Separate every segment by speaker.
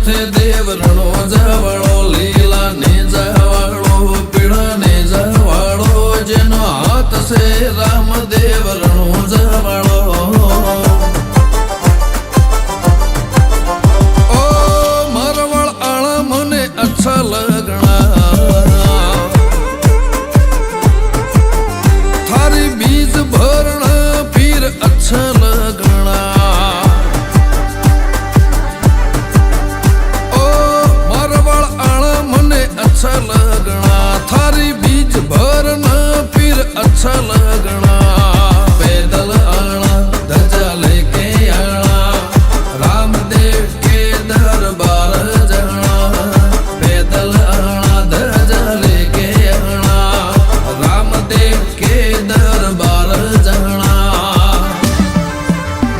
Speaker 1: माथे देवरणो जवाड़ो लीला ने जवाड़ो पीड़ा ने जवाड़ो जेनो हाथ से राम देवरणो जवाड़ो ओ मारवाड़ आला मने अच्छा लगना थारी बीज भरना फिर अच्छा लगना अच्छा लगना थारी बीज भरना फिर अच्छा लगना पैदल आना ध्वजा लेके आना रामदेव के दरबार जाना पैदल आना ध्वजा लेके आना रामदेव के दरबार जाना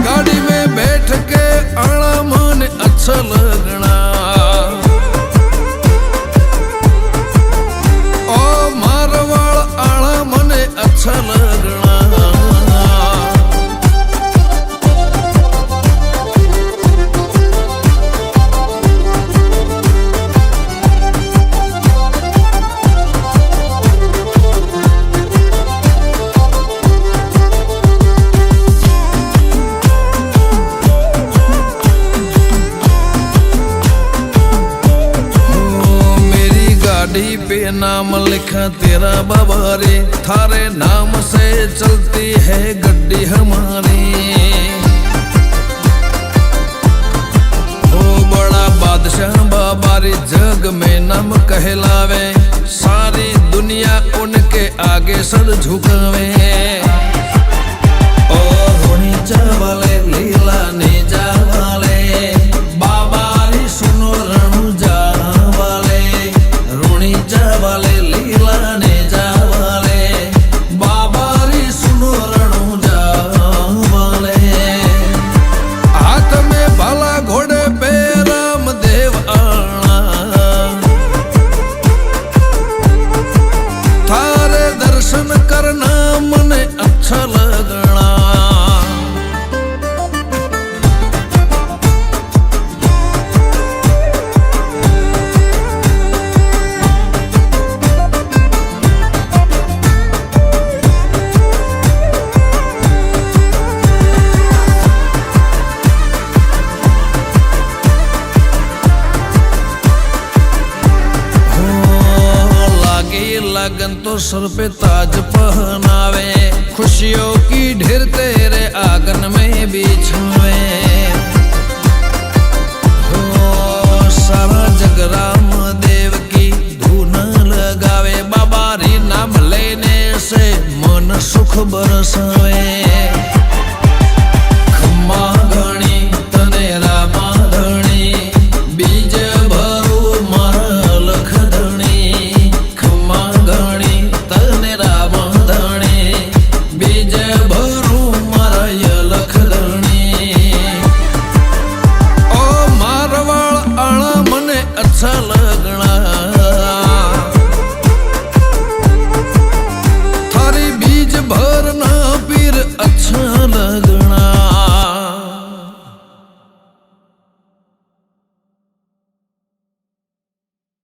Speaker 1: गाड़ी में बैठ के आना मन अच्छा लगना अच्छा लगना गाड़ी पे नाम लिखा तेरा बाबा रे थारे नाम से चलती है गड्डी हमारी ओ बड़ा बादशाह बाबा रे जग में नाम कहलावे सारी दुनिया उनके आगे सर झुकावे ओ रोनी चावले लीला ने जावाले बाबा रे सुनो रणु जावाले जावाले लीला ने जावाले बाबा री सुनो रणु जावाले हाथ में भाला घोड़े पे रामदेव आना थारे दर्शन करना मने अच्छा लगना लगन तो सर पे ताज पहनावे खुशियों की ढेर तेरे आंगन में बिछावे